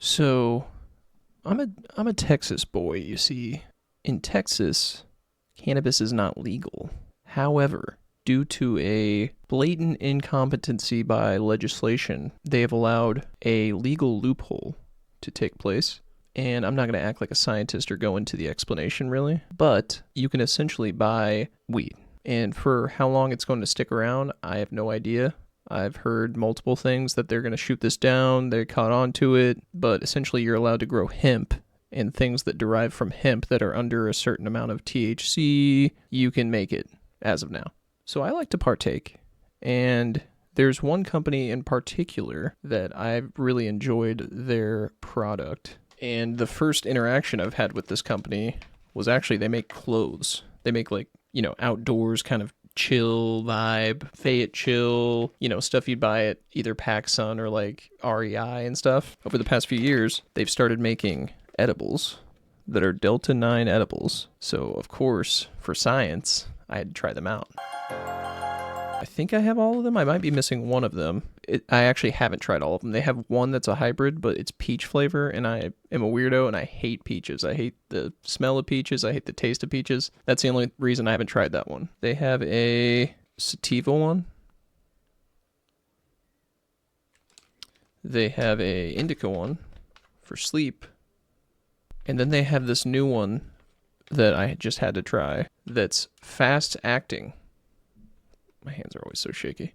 So I'm a Texas boy, you see. In Texas, cannabis is not legal. However, due to a blatant incompetency by legislation, they have allowed a legal loophole to take place. And I'm not going to act like a scientist or go into the explanation really, but you can essentially buy weed. And for how long it's going to stick around, I have no idea. I've heard multiple things that they're going to shoot this down, they caught on to it, but essentially you're allowed to grow hemp and things that derive from hemp that are under a certain amount of THC, you can make it as of now. So I like to partake, and there's one company in particular that I've really enjoyed their product. And the first interaction I've had with this company was actually they make clothes. They make outdoors kind of chill vibe, Fayette chill, stuff you'd buy at either PacSun or like REI and stuff. Over the past few years, they've started making edibles that are Delta 9 edibles. So, of course, for science, I had to try them out. I think I have all of them. I might be missing one of them. I actually haven't tried all of them. They have one that's a hybrid, but it's peach flavor, and I am a weirdo, and I hate peaches. I hate the smell of peaches. I hate the taste of peaches. That's the only reason I haven't tried that one. They have a sativa one. They have a indica one for sleep. And then they have this new one that I just had to try that's fast acting. My hands are always so shaky.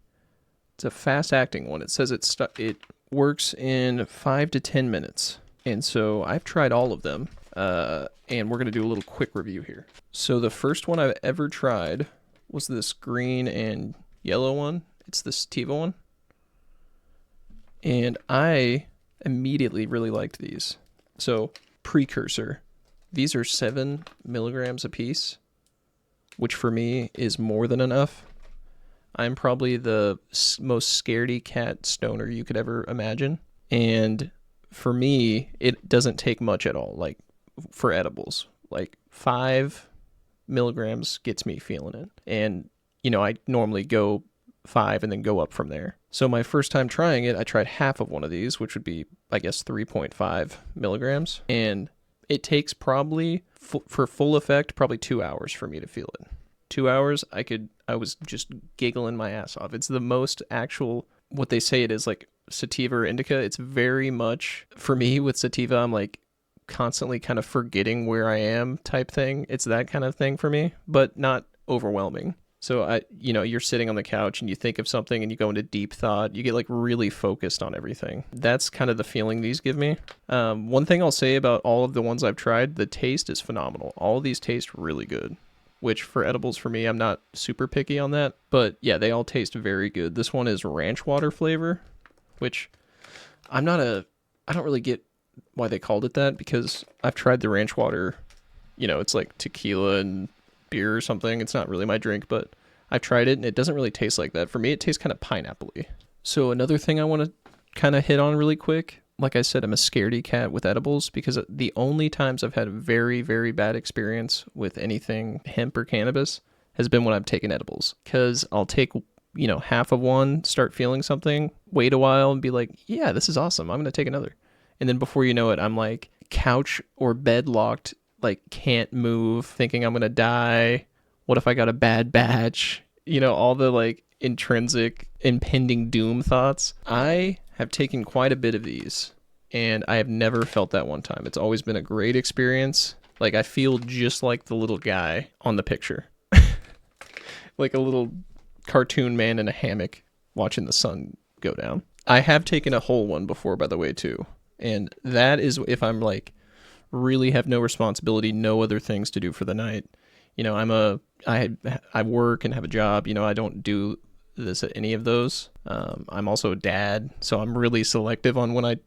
It's a fast acting one. It says it works in 5 to 10 minutes. And so I've tried all of them. And we're going to do a little quick review here. So the first one I've ever tried was this green and yellow one. It's the sativa one. And I immediately really liked these. So precursor. These are 7 milligrams a piece, which for me is more than enough. I'm probably the most scaredy cat stoner you could ever imagine. And for me, it doesn't take much at all, like for edibles. Like 5 milligrams gets me feeling it. And, I normally go 5 and then go up from there. So my first time trying it, I tried half of one of these, which would be, I guess, 3.5 milligrams. And it takes probably, for full effect, probably 2 hours for me to feel it. 2 hours, I was just giggling my ass off. It's the most actual, what they say it is, like sativa or indica. It's very much, for me with sativa, I'm like constantly kind of forgetting where I am type thing. It's that kind of thing for me, but not overwhelming. So you're sitting on the couch and you think of something and you go into deep thought. You get like really focused on everything. That's kind of the feeling these give me. One thing I'll say about all of the ones I've tried, the taste is phenomenal. All of these taste really good. Which for edibles for me, I'm not super picky on that. But yeah, they all taste very good. This one is ranch water flavor, which I don't really get why they called it that, because I've tried the ranch water, it's like tequila and beer or something. It's not really my drink, but I've tried it and it doesn't really taste like that. For me, it tastes kind of pineapple-y. So another thing I want to kind of hit on really quick, like I said, I'm a scaredy cat with edibles, because the only times I've had a very, very bad experience with anything hemp or cannabis has been when I've taken edibles. Because I'll take, half of one, start feeling something, wait a while and be like, yeah, this is awesome. I'm going to take another. And then before you know it, I'm like couch or bed locked, like can't move, thinking I'm going to die. What if I got a bad batch? All the like intrinsic impending doom thoughts. I have taken quite a bit of these, and I have never felt that one time. It's always been a great experience. Like, I feel just like the little guy on the picture. Like a little cartoon man in a hammock watching the sun go down. I have taken a whole one before, by the way, too. And that is if I'm like really have no responsibility, no other things to do for the night. I work and have a job. I don't do this at any of those. I'm also a dad, so I'm really selective on when I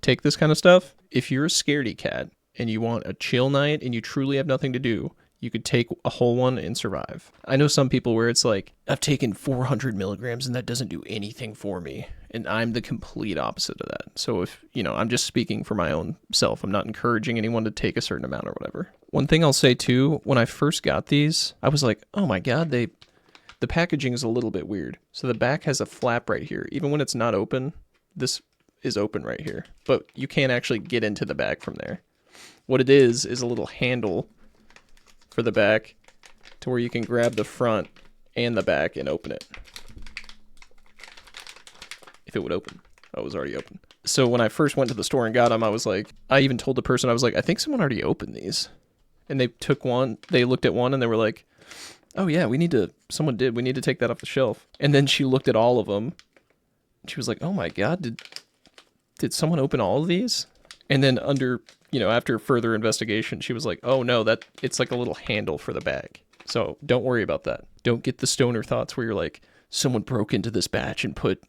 take this kind of stuff. If you're a scaredy cat and you want a chill night and you truly have nothing to do, you could take a whole one and survive. I know some people where it's like, I've taken 400 milligrams and that doesn't do anything for me. And I'm the complete opposite of that. So if, I'm just speaking for my own self. I'm not encouraging anyone to take a certain amount or whatever. One thing I'll say too, when I first got these, I was like, oh my God, the packaging is a little bit weird. So the back has a flap right here. Even when it's not open, this is open right here, but you can't actually get into the back from there. What it is a little handle for the back to where you can grab the front and the back and open it. If it would open. Oh, it was already open. So when I first went to the store and got them, I was like, I even told the person, I was like, I think someone already opened these. And they took one, they looked at one and they were like, oh yeah, we need to take that off the shelf. And then she looked at all of them. She was like, oh my God, did someone open all of these? And then after further investigation, she was like, oh no, it's like a little handle for the bag. So don't worry about that. Don't get the stoner thoughts where you're like, someone broke into this batch and put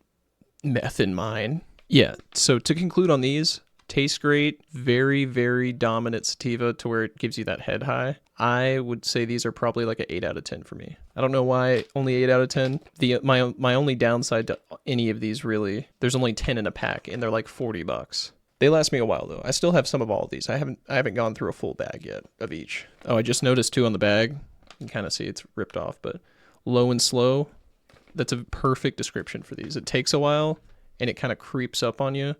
meth in mine. Yeah, so to conclude on these, tastes great, very, very dominant sativa to where it gives you that head high. I would say these are probably like an 8 out of 10 for me. I don't know why only 8 out of 10. My only downside to any of these really, there's only 10 in a pack and they're like $40. They last me a while though. I still have some of all of these. I haven't gone through a full bag yet of each. Oh, I just noticed too on the bag. You can kind of see it's ripped off, but low and slow. That's a perfect description for these. It takes a while and it kind of creeps up on you.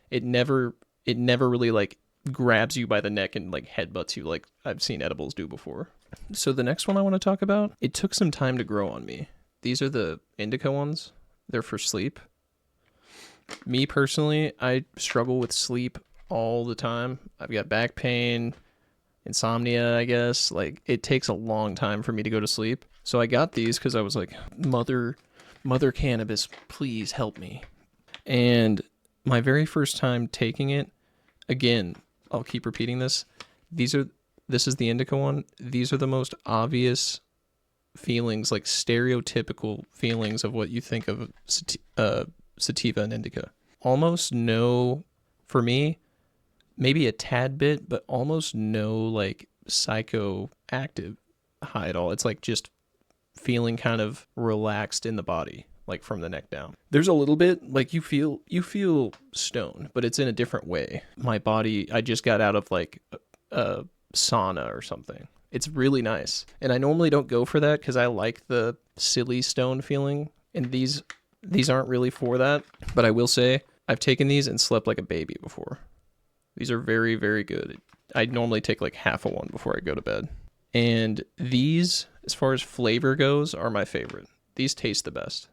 It never really like grabs you by the neck and like headbutts you like I've seen edibles do before. So the next one I want to talk about, it took some time to grow on me. These are the indica ones. They're for sleep. Me personally, I struggle with sleep all the time. I've got back pain, insomnia, I guess. Like it takes a long time for me to go to sleep. So I got these because I was like, mother cannabis, please help me. And my very first time taking it, again, I'll keep repeating this. This is the indica one. These are the most obvious feelings, like stereotypical feelings of what you think of sativa and indica. Almost no, for me, maybe a tad bit, but almost no like psychoactive high at all. It's like just feeling kind of relaxed in the body, like from the neck down. There's a little bit like you feel stoned, but it's in a different way. My body, I just got out of like a sauna or something. It's really nice. And I normally don't go for that because I like the silly stone feeling. And these aren't really for that. But I will say I've taken these and slept like a baby before. These are very, very good. I normally take like half of one before I go to bed. And these, as far as flavor goes, are my favorite. These taste the best.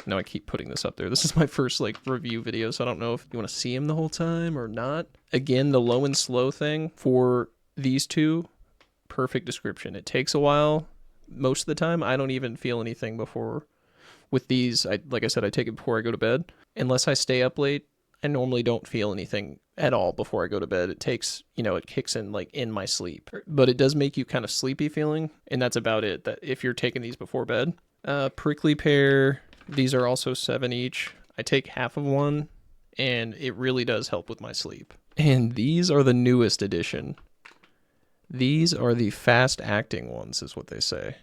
Now I keep putting this up there. This is my first like review video, so I don't know if you want to see them the whole time or not. Again, the low and slow thing for these two, perfect description. It takes a while. Most of the time, I don't even feel anything before. With these, like I said, I take it before I go to bed. Unless I stay up late, I normally don't feel anything at all before I go to bed. It takes, it kicks in like in my sleep. But it does make you kind of sleepy feeling, and that's about it. That if you're taking these before bed. Prickly pear, these are also 7 each. I take half of one, and it really does help with my sleep. And these are the newest edition. These are the fast-acting ones, is what they say.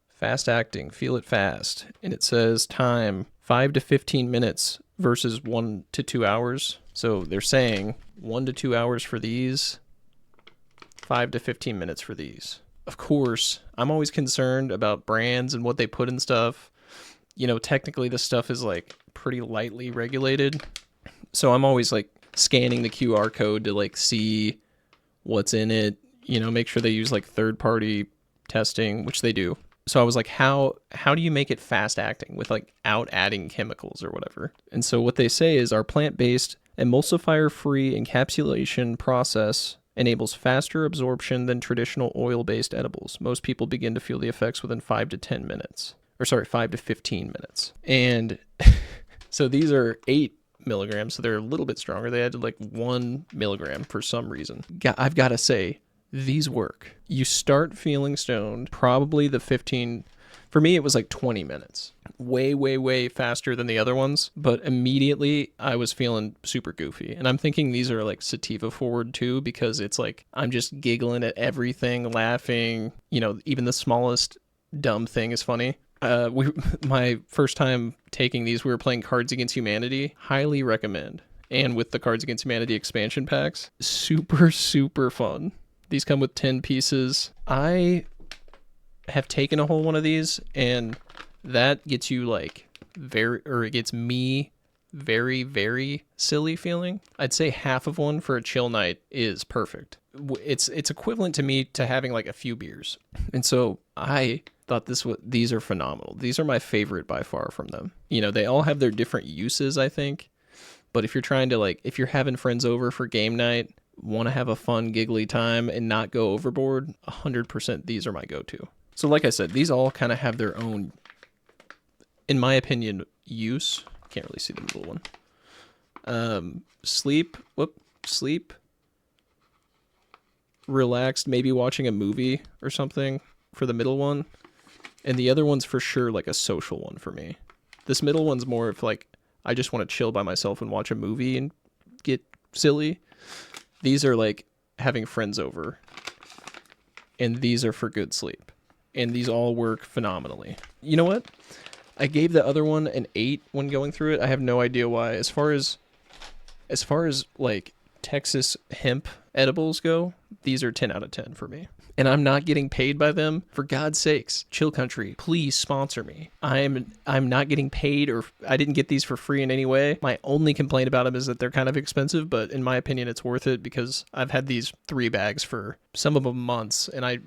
Fast-acting, feel it fast. And it says time, 5 to 15 minutes versus 1 to 2 hours. So they're saying 1 to 2 hours for these, 5 to 15 minutes for these. Of course, I'm always concerned about brands and what they put in stuff. Technically this stuff is like pretty lightly regulated. So I'm always like scanning the QR code to like see what's in it, make sure they use like third-party testing, which they do. So I was like, how do you make it fast acting without adding chemicals or whatever? And so what they say is our plant-based emulsifier-free encapsulation process enables faster absorption than traditional oil-based edibles. Most people begin to feel the effects within 5 to 15 minutes. And so these are 8 milligrams, so they're a little bit stronger. They added like 1 milligram for some reason. I've got to say, these work. You start feeling stoned, probably the 15, for me it was like 20 minutes. Way, way, way faster than the other ones, but immediately I was feeling super goofy. And I'm thinking these are like sativa forward too, because it's like I'm just giggling at everything, laughing, even the smallest dumb thing is funny. My first time taking these, we were playing Cards Against Humanity. Highly recommend. And with the Cards Against Humanity expansion packs, super, super fun. These come with 10 pieces. I have taken a whole one of these, and that gets you like it gets me very, very silly feeling, I'd say half of one for a chill night is perfect. It's equivalent to me to having like a few beers. And so I thought these are phenomenal. These are my favorite by far from them. You know, they all have their different uses, I think. But if you're trying to like, if you're having friends over for game night, want to have a fun, giggly time and not go overboard, 100% these are my go-to. So like I said, these all kind of have their own, in my opinion, use. Can't really see the middle one. Sleep, relaxed, maybe watching a movie or something for the middle one. And the other one's for sure like a social one for me. This middle one's more of like, I just want to chill by myself and watch a movie and get silly. These are like having friends over. And these are for good sleep. And these all work phenomenally. You know what? I gave the other one an 8 when going through it. I have no idea why. As far as like Texas hemp edibles go, these are 10 out of 10 for me. And I'm not getting paid by them. For God's sakes, Chill Country, please sponsor me. I'm not getting paid, or I didn't get these for free in any way. My only complaint about them is that they're kind of expensive, but in my opinion, it's worth it because I've had these 3 bags for some of them months, and I,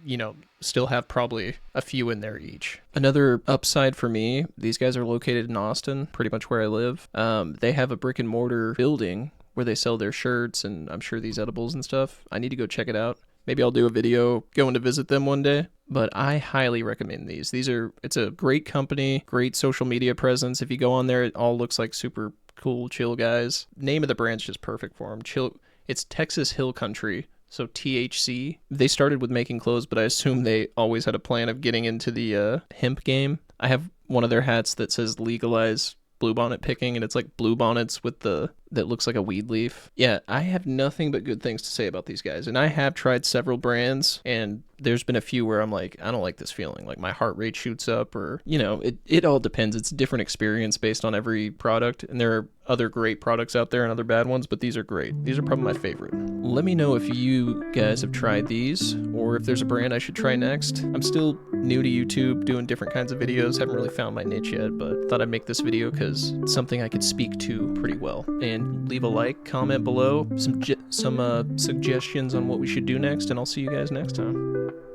still have probably a few in there each. Another upside for me, these guys are located in Austin, pretty much where I live. They have a brick and mortar building where they sell their shirts and I'm sure these edibles and stuff. I need to go check it out. Maybe I'll do a video going to visit them one day, but I highly recommend these. It's a great company, great social media presence. If you go on there, it all looks like super cool, chill guys. Name of the brand's just perfect for them. Chill. It's Texas Hill Country, so THC. They started with making clothes, but I assume they always had a plan of getting into the hemp game. I have one of their hats that says legalize bluebonnet picking, and it's like bluebonnets with that looks like a weed leaf. Yeah, I have nothing but good things to say about these guys, and I have tried several brands, and there's been a few where I'm like, I don't like this feeling, like my heart rate shoots up, or it all depends. It's a different experience based on every product, and there are other great products out there and other bad ones, but these are great. These are probably my favorite. Let me know if you guys have tried these, or if there's a brand I should try next. I'm still new to YouTube, doing different kinds of videos, haven't really found my niche yet, but thought I'd make this video because it's something I could speak to pretty well. And leave a like, comment below, some suggestions on what we should do next, and I'll see you guys next time.